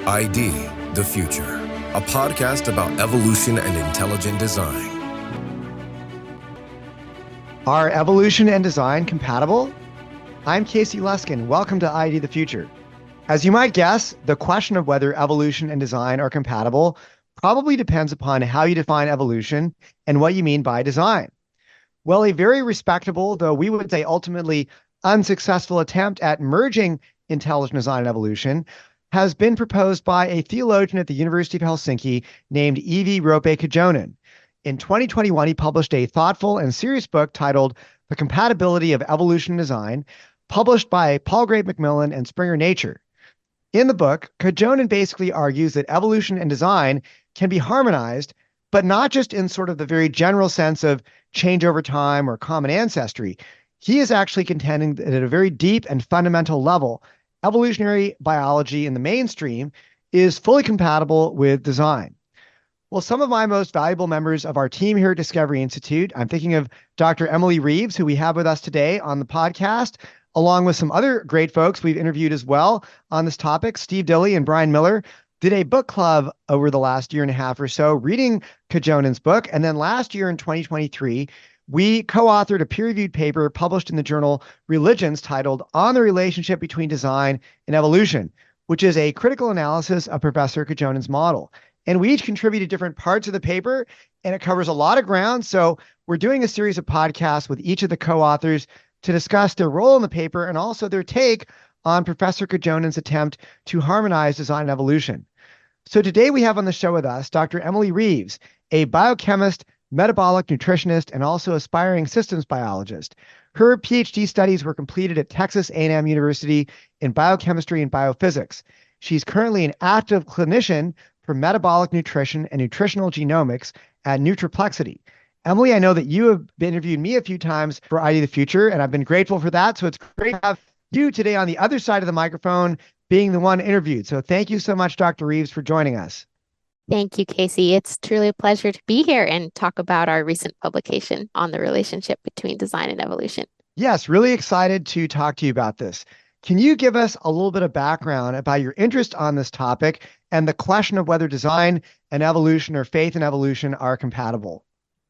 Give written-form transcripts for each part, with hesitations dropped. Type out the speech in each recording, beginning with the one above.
ID, the Future, a podcast about evolution and intelligent design. Are evolution and design compatible? I'm Casey Luskin. Welcome to ID, the Future. As you might guess, the question of whether evolution and design are compatible probably depends upon how you define evolution and what you mean by design. Well, a very respectable, though we would say ultimately unsuccessful attempt at merging intelligent design and evolution has been proposed by a theologian at the University of Helsinki named Kojonen. In 2021, he published a thoughtful and serious book titled The Compatibility of Evolution and Design, published by Palgrave Macmillan and Springer Nature. In the book, Kojonen basically argues that evolution and design can be harmonized, but not just in sort of the very general sense of change over time or common ancestry. He is actually contending that at a very deep and fundamental level, evolutionary biology in the mainstream is fully compatible with design. Well, some of my most valuable members of our team here at Discovery Institute, I'm thinking of Dr. Emily Reeves, who we have with us today on the podcast, along with some other great folks we've interviewed as well on this topic. Steve Dilley and Brian Miller did a book club over the last year and a half or so, reading Kojonen's book. And then last year in 2023, we co-authored a peer-reviewed paper published in the journal Religions titled On the Relationship Between Design and Evolution, which is a critical analysis of Professor Kojonen's model. And we each contributed different parts of the paper, and it covers a lot of ground. So we're doing a series of podcasts with each of the co-authors to discuss their role in the paper and also their take on Professor Kojonen's attempt to harmonize design and evolution. So today we have on the show with us Dr. Emily Reeves, a biochemist, metabolic nutritionist, and also aspiring systems biologist. Her PhD studies were completed at Texas A&M University in biochemistry and biophysics. She's currently an active clinician for metabolic nutrition and nutritional genomics at Nutriplexity. Emily, I know that you have interviewed me a few times for ID the Future, and I've been grateful for that. So it's great to have you today on the other side of the microphone being the one interviewed. So thank you so much, Dr. Reeves, for joining us. Thank you, Casey. It's truly a pleasure to be here and talk about our recent publication on the relationship between design and evolution. Yes, really excited to talk to you about this. Can you give us a little bit of background about your interest on this topic and the question of whether design and evolution or faith and evolution are compatible?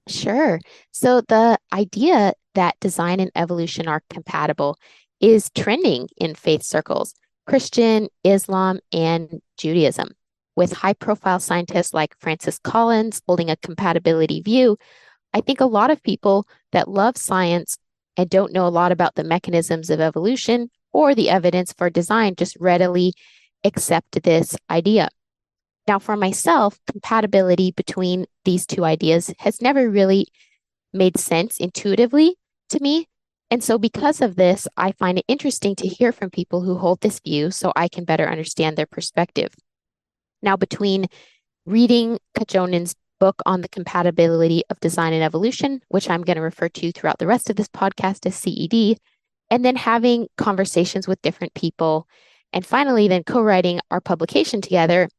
Sure. So the idea that design and evolution are compatible is trending in faith circles, Christian, Islam, and Judaism. With high-profile scientists like Francis Collins holding a compatibility view, I think a lot of people that love science and don't know a lot about the mechanisms of evolution or the evidence for design just readily accept this idea. Now, for myself, compatibility between these two ideas has never really made sense intuitively to me. And so because of this, I find it interesting to hear from people who hold this view so I can better understand their perspective. Now, between reading Kojonen's book on the compatibility of design and evolution, which I'm going to refer to throughout the rest of this podcast as CED, and then having conversations with different people, and finally then co-writing our publication together,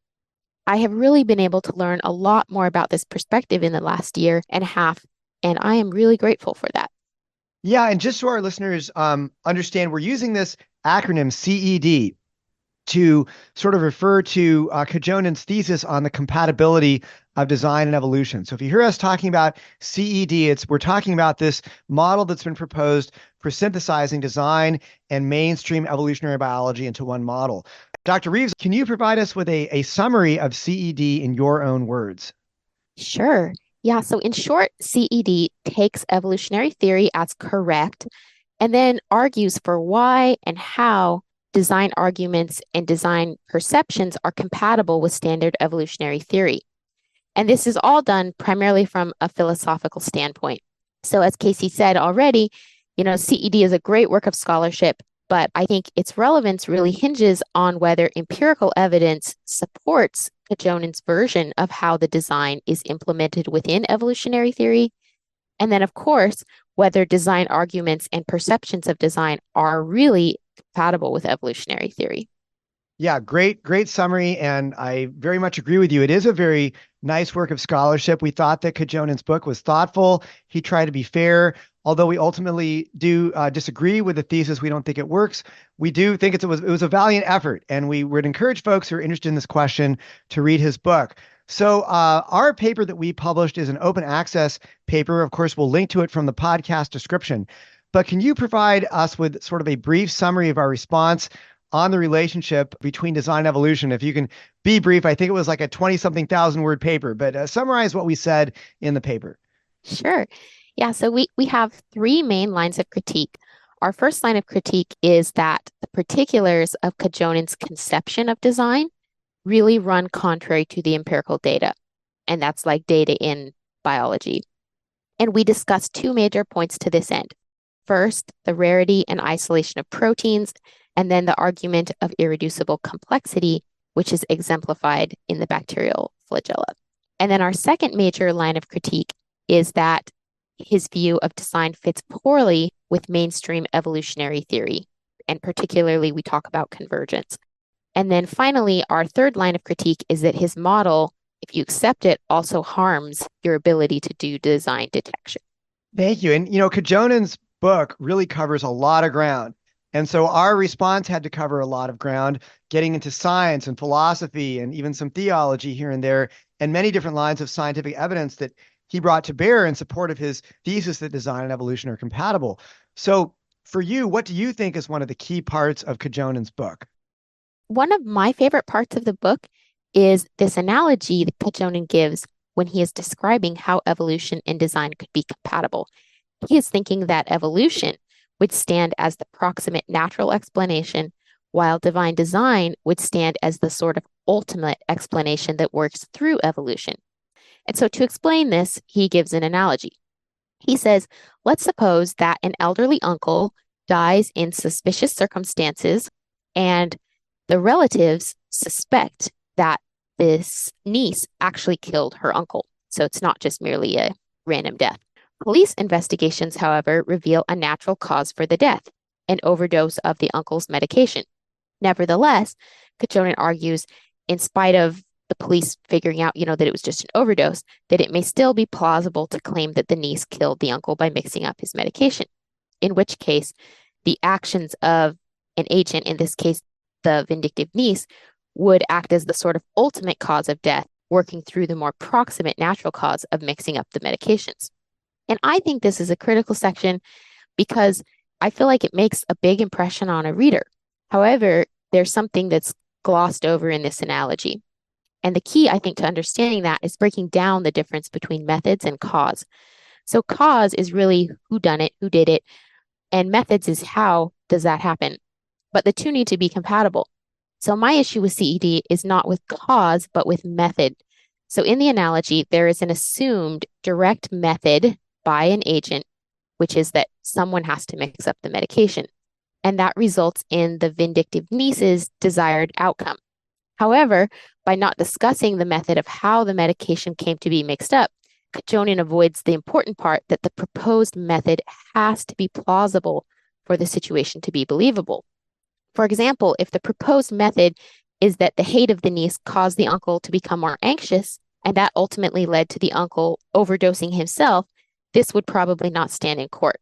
I have really been able to learn a lot more about this perspective in the last year and a half, and I am really grateful for that. Yeah, and just so our listeners understand, we're using this acronym CED to sort of refer to Kojonen's thesis on the compatibility of design and evolution. So if you hear us talking about CED, we're talking about this model that's been proposed for synthesizing design and mainstream evolutionary biology into one model. Dr. Reeves, can you provide us with a summary of CED in your own words? Sure. Yeah, so in short, CED takes evolutionary theory as correct and then argues for why and how design arguments and design perceptions are compatible with standard evolutionary theory. And this is all done primarily from a philosophical standpoint. So as Casey said already, CED is a great work of scholarship, but I think its relevance really hinges on whether empirical evidence supports Kojonen's version of how the design is implemented within evolutionary theory. And then, of course, whether design arguments and perceptions of design are really compatible with evolutionary theory. Yeah, great summary. And I very much agree with you. It is a very nice work of scholarship. We thought that Kojonen's book was thoughtful. He tried to be fair. Although we ultimately do disagree with the thesis, we don't think it works. We do think it was a valiant effort. And we would encourage folks who are interested in this question to read his book. So our paper that we published is an open access paper. Of course, we'll link to it from the podcast description. But can you provide us with sort of a brief summary of our response on the relationship between design and evolution? If you can be brief, I think it was like a 20 something thousand word paper, but summarize what we said in the paper. Sure. Yeah, so we have three main lines of critique. Our first line of critique is that the particulars of Kojonen's conception of design really run contrary to the empirical data, and that's like data in biology. And we discussed two major points to this end. First, the rarity and isolation of proteins, and then the argument of irreducible complexity, which is exemplified in the bacterial flagella. And then our second major line of critique is that his view of design fits poorly with mainstream evolutionary theory. And particularly, we talk about convergence. And then finally, our third line of critique is that his model, if you accept it, also harms your ability to do design detection. Thank you. And, Kojonen's book really covers a lot of ground. And so our response had to cover a lot of ground, getting into science and philosophy and even some theology here and there, and many different lines of scientific evidence that he brought to bear in support of his thesis that design and evolution are compatible. So for you, what do you think is one of the key parts of Kojonen's book? One of my favorite parts of the book is this analogy that Kojonen gives when he is describing how evolution and design could be compatible. He is thinking that evolution would stand as the proximate natural explanation, while divine design would stand as the sort of ultimate explanation that works through evolution. And so to explain this, he gives an analogy. He says, let's suppose that an elderly uncle dies in suspicious circumstances, and the relatives suspect that this niece actually killed her uncle. So it's not just merely a random death. Police investigations, however, reveal a natural cause for the death, an overdose of the uncle's medication. Nevertheless, Kojonen argues, in spite of the police figuring out, that it was just an overdose, that it may still be plausible to claim that the niece killed the uncle by mixing up his medication, in which case the actions of an agent, in this case, the vindictive niece, would act as the sort of ultimate cause of death, working through the more proximate natural cause of mixing up the medications. And I think this is a critical section because I feel like it makes a big impression on a reader. However, there's something that's glossed over in this analogy. And the key, I think, to understanding that is breaking down the difference between methods and cause. So cause is really who done it, who did it, and methods is how does that happen. But the two need to be compatible. So my issue with CED is not with cause, but with method. So in the analogy, there is an assumed direct method by an agent, which is that someone has to mix up the medication. And that results in the vindictive niece's desired outcome. However, by not discussing the method of how the medication came to be mixed up, Kojonen avoids the important part that the proposed method has to be plausible for the situation to be believable. For example, if the proposed method is that the hate of the niece caused the uncle to become more anxious, and that ultimately led to the uncle overdosing himself, this would probably not stand in court.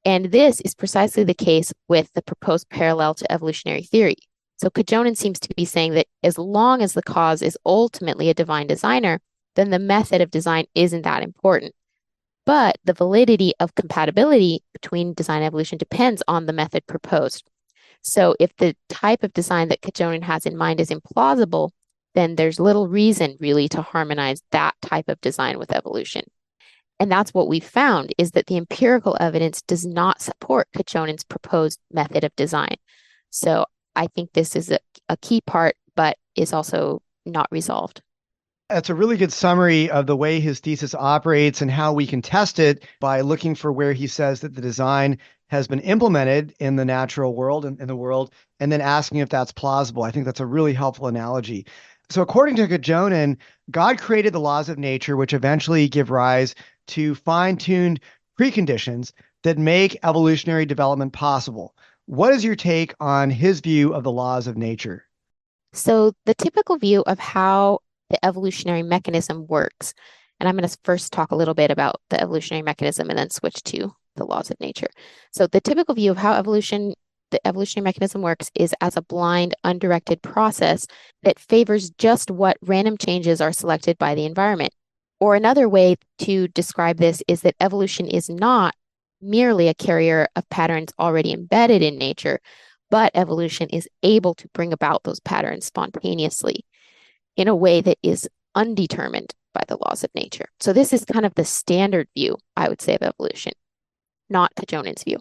And this is precisely the case with the proposed parallel to evolutionary theory. So Kojonen seems to be saying that as long as the cause is ultimately a divine designer, then the method of design isn't that important. But the validity of compatibility between design and evolution depends on the method proposed. So if the type of design that Kojonen has in mind is implausible, then there's little reason really to harmonize that type of design with evolution. And that's what we found is that the empirical evidence does not support Kojonen's proposed method of design. So I think this is a key part, but is also not resolved. That's a really good summary of the way his thesis operates and how we can test it by looking for where he says that the design has been implemented in the natural world and in the world, and then asking if that's plausible. I think that's a really helpful analogy. So according to Kojonen, God created the laws of nature, which eventually give rise to fine-tuned preconditions that make evolutionary development possible. What is your take on his view of the laws of nature? So the typical view of how the evolutionary mechanism works, and I'm going to first talk a little bit about the evolutionary mechanism and then switch to the laws of nature. So the typical view of how the evolutionary mechanism works is as a blind, undirected process that favors just what random changes are selected by the environment. Or another way to describe this is that evolution is not merely a carrier of patterns already embedded in nature, but evolution is able to bring about those patterns spontaneously in a way that is undetermined by the laws of nature. So this is kind of the standard view, I would say, of evolution, not Kojonen's view.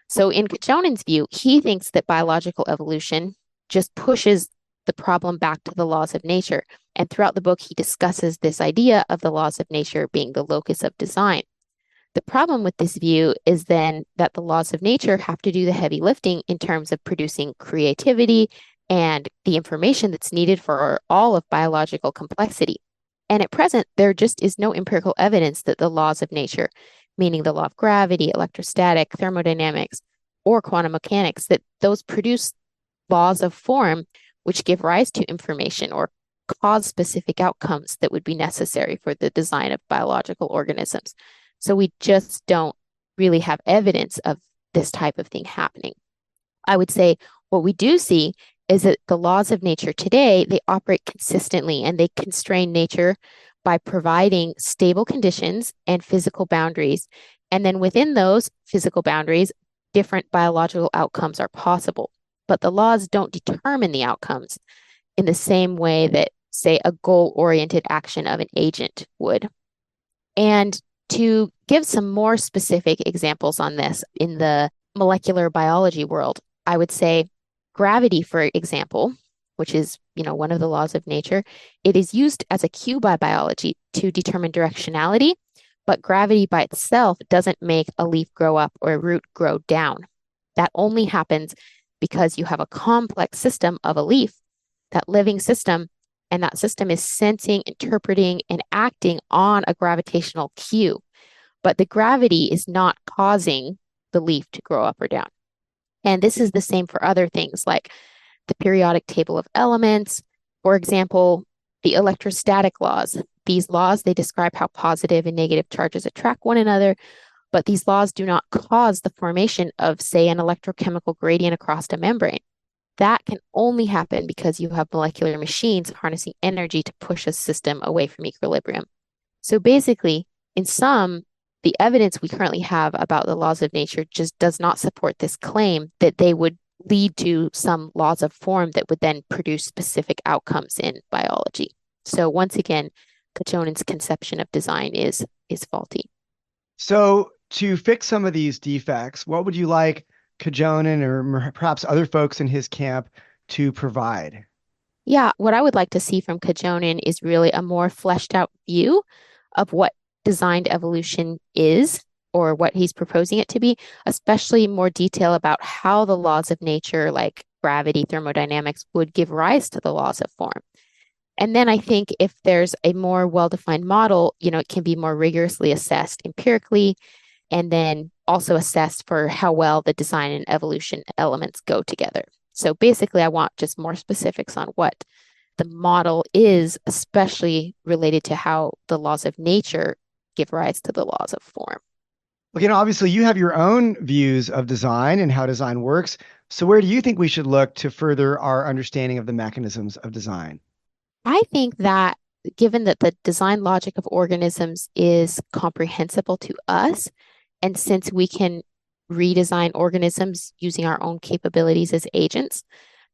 So in Kojonen's view, he thinks that biological evolution just pushes the problem back to the laws of nature. And throughout the book, he discusses this idea of the laws of nature being the locus of design. The problem with this view is then that the laws of nature have to do the heavy lifting in terms of producing creativity and the information that's needed for all of biological complexity. And at present, there just is no empirical evidence that the laws of nature, meaning the law of gravity, electrostatic, thermodynamics, or quantum mechanics, that those produce laws of form which give rise to information or cause specific outcomes that would be necessary for the design of biological organisms. So we just don't really have evidence of this type of thing happening. I would say what we do see is that the laws of nature today, they operate consistently and they constrain nature by providing stable conditions and physical boundaries. And then within those physical boundaries, different biological outcomes are possible. But the laws don't determine the outcomes in the same way that, say, a goal-oriented action of an agent would. And to give some more specific examples on this in the molecular biology world, I would say gravity, for example, which is, one of the laws of nature, it is used as a cue by biology to determine directionality, but gravity by itself doesn't make a leaf grow up or a root grow down. That only happens because you have a complex system of a leaf, that living system, and that system is sensing, interpreting, and acting on a gravitational cue. But the gravity is not causing the leaf to grow up or down. And this is the same for other things like the periodic table of elements, for example, the electrostatic laws. These laws, they describe how positive and negative charges attract one another, but these laws do not cause the formation of, say, an electrochemical gradient across a membrane. That can only happen because you have molecular machines harnessing energy to push a system away from equilibrium. So basically, in sum, the evidence we currently have about the laws of nature just does not support this claim that they would lead to some laws of form that would then produce specific outcomes in biology. So once again, Kojonen's conception of design is faulty. So to fix some of these defects, what would you like Kojonen or perhaps other folks in his camp to provide? Yeah, what I would like to see from Kojonen is really a more fleshed out view of what designed evolution is or what he's proposing it to be, especially more detail about how the laws of nature, like gravity, thermodynamics, would give rise to the laws of form. And then I think if there's a more well-defined model, it can be more rigorously assessed empirically and then also assessed for how well the design and evolution elements go together. So basically, I want just more specifics on what the model is, especially related to how the laws of nature give rise to the laws of form. Well, obviously you have your own views of design and how design works. So where do you think we should look to further our understanding of the mechanisms of design? I think that given that the design logic of organisms is comprehensible to us, and since we can redesign organisms using our own capabilities as agents,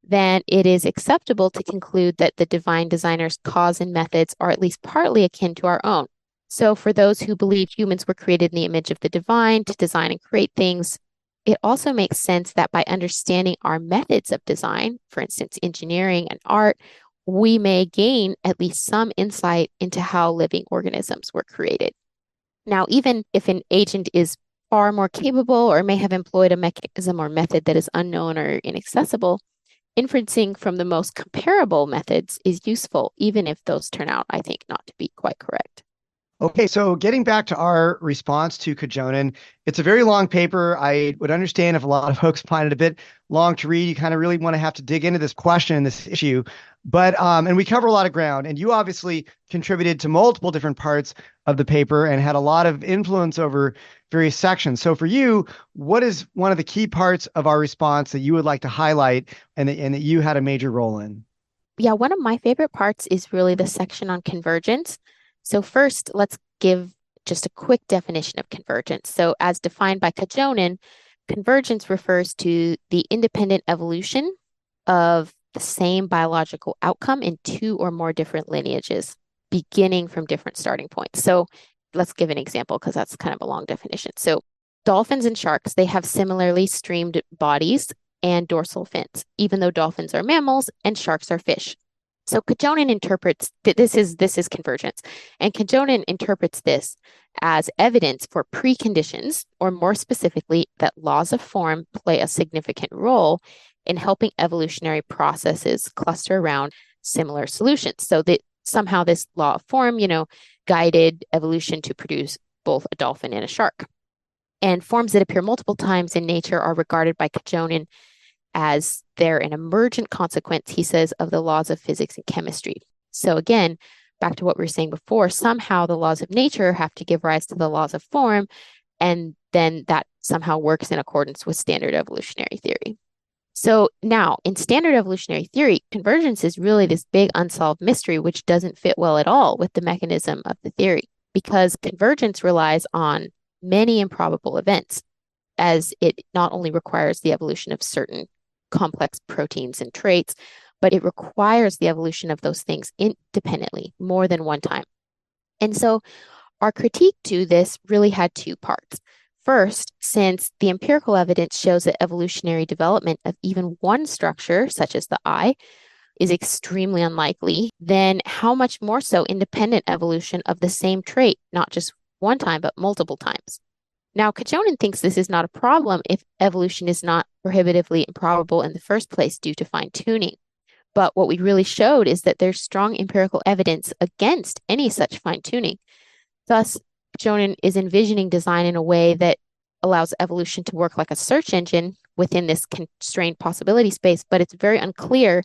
then it is acceptable to conclude that the divine designer's cause and methods are at least partly akin to our own. So, for those who believe humans were created in the image of the divine to design and create things, it also makes sense that by understanding our methods of design, for instance, engineering and art, we may gain at least some insight into how living organisms were created. Now, even if an agent is far more capable or may have employed a mechanism or method that is unknown or inaccessible, inferencing from the most comparable methods is useful, even if those turn out, I think, not to be quite correct. Okay, so getting back to our response to Kojonen, it's a very long paper. I would understand if a lot of folks find it a bit long to read. You kind of really want to have to dig into this question, this issue. But and we cover a lot of ground, and you obviously contributed to multiple different parts of the paper and had a lot of influence over various sections. So for you, what is one of the key parts of our response that you would like to highlight and that you had a major role in? Yeah, one of my favorite parts is really the section on convergence. So first, let's give just a quick definition of convergence. So as defined by Kojonen, convergence refers to the independent evolution of the same biological outcome in two or more different lineages, beginning from different starting points. So let's give an example because that's kind of a long definition. So dolphins and sharks, they have similarly streamed bodies and dorsal fins, even though dolphins are mammals and sharks are fish. So Kojonen interprets that this is convergence, and Kojonen interprets this as evidence for preconditions, or more specifically, that laws of form play a significant role in helping evolutionary processes cluster around similar solutions. So that somehow this law of form, guided evolution to produce both a dolphin and a shark. And forms that appear multiple times in nature are regarded by Kojonen as they're an emergent consequence, he says, of the laws of physics and chemistry. So again, back to what we were saying before, somehow the laws of nature have to give rise to the laws of form, and then that somehow works in accordance with standard evolutionary theory. So now, in standard evolutionary theory, convergence is really this big unsolved mystery, which doesn't fit well at all with the mechanism of the theory, because convergence relies on many improbable events, as it not only requires the evolution of certain complex proteins and traits, but it requires the evolution of those things independently more than one time. And so our critique to this really had two parts. First, since the empirical evidence shows that evolutionary development of even one structure, such as the eye, is extremely unlikely, then how much more so independent evolution of the same trait, not just one time, but multiple times? Now, Kojonen thinks this is not a problem if evolution is not prohibitively improbable in the first place due to fine-tuning. But what we really showed is that there's strong empirical evidence against any such fine-tuning. Thus, Kojonen is envisioning design in a way that allows evolution to work like a search engine within this constrained possibility space, but it's very unclear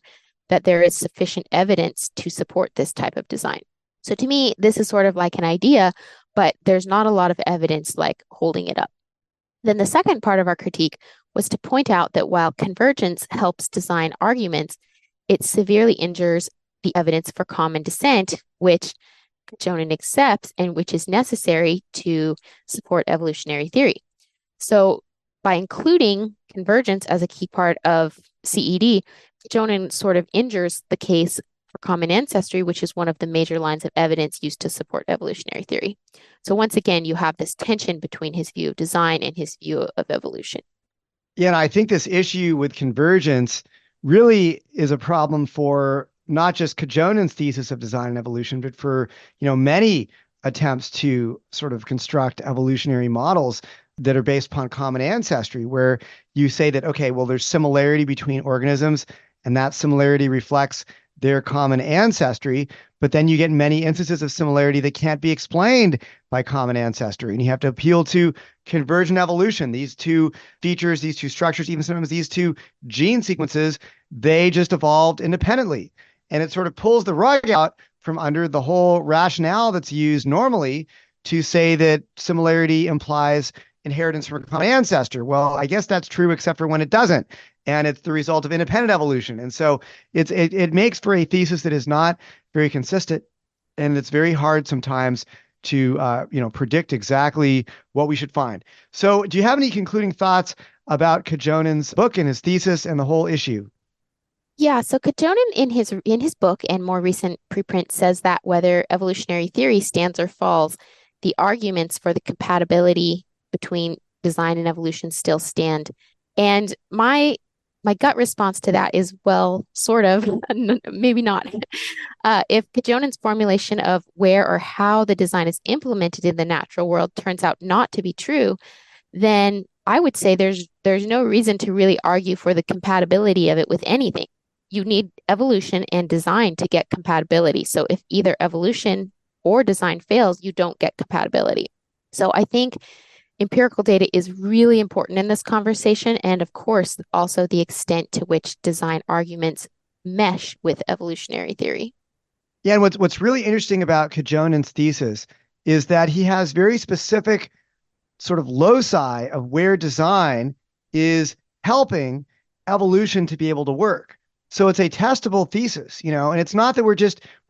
that there is sufficient evidence to support this type of design. So to me, this is sort of like an idea, but there's not a lot of evidence like holding it up. Then the second part of our critique was to point out that while convergence helps design arguments, it severely injures the evidence for common descent, which Kojonen accepts and which is necessary to support evolutionary theory. So by including convergence as a key part of CED, Kojonen sort of injures the case for common ancestry, which is one of the major lines of evidence used to support evolutionary theory. So once again, you have this tension between his view of design and his view of evolution. Yeah, and I think this issue with convergence really is a problem for not just Kojonen's thesis of design and evolution, but for, many attempts to sort of construct evolutionary models that are based upon common ancestry, where you say that, okay, well, there's similarity between organisms, and that similarity reflects their common ancestry, but then you get many instances of similarity that can't be explained by common ancestry. And you have to appeal to convergent evolution. These two features, these two structures, even sometimes these two gene sequences, they just evolved independently. And it sort of pulls the rug out from under the whole rationale that's used normally to say that similarity implies inheritance from a common ancestor. Well, I guess that's true, except for when it doesn't. And it's the result of independent evolution. And so it makes for a thesis that is not very consistent. And it's very hard sometimes to predict exactly what we should find. So do you have any concluding thoughts about Kojonen's book and his thesis and the whole issue? Yeah, so Kojonen in his book and more recent preprint says that whether evolutionary theory stands or falls, the arguments for the compatibility between design and evolution still stand. And my gut response to that is, well, sort of, maybe not. If Kojonen's formulation of where or how the design is implemented in the natural world turns out not to be true, then I would say there's no reason to really argue for the compatibility of it with anything. You need evolution and design to get compatibility. So if either evolution or design fails, you don't get compatibility. So I think empirical data is really important in this conversation. And of course, also the extent to which design arguments mesh with evolutionary theory. Yeah, and what's really interesting about Kojonen's thesis is that he has very specific sort of loci of where design is helping evolution to be able to work. So it's a testable thesis, and it's not that we're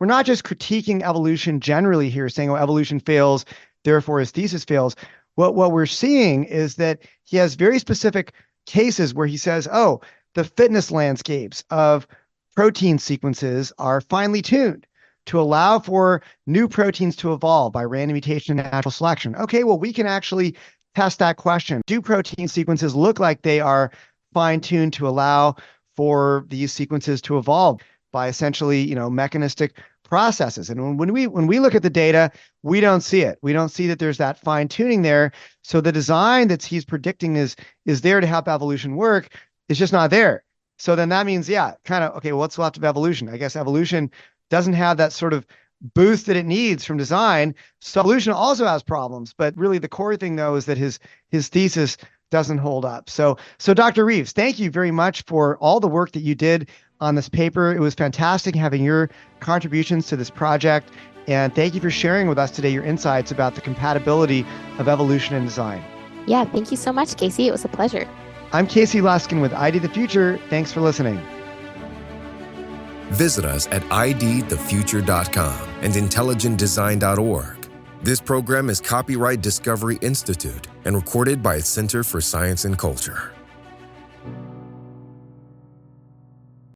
not just critiquing evolution generally here, saying, oh, evolution fails, therefore his thesis fails. What we're seeing is that he has very specific cases where he says, oh, the fitness landscapes of protein sequences are finely tuned to allow for new proteins to evolve by random mutation and natural selection. Okay, well, we can actually test that question. Do protein sequences look like they are fine-tuned to allow for these sequences to evolve by essentially, mechanistic processes? And when we look at the data, we don't see it. We don't see that there's that fine-tuning there. So the design that he's predicting is there to help evolution work is just not there. So then that means, okay, well, what's left of evolution? I guess evolution doesn't have that sort of boost that it needs from design. So evolution also has problems, but really the core thing though is that his thesis doesn't hold up. So Dr. Reeves, thank you very much for all the work that you did on this paper. It was fantastic having your contributions to this project. And thank you for sharing with us today your insights about the compatibility of evolution and design. Yeah, thank you so much, Casey. It was a pleasure. I'm Casey Luskin with ID The Future. Thanks for listening. Visit us at idthefuture.com and intelligentdesign.org. This program is copyright Discovery Institute and recorded by its Center for Science and Culture.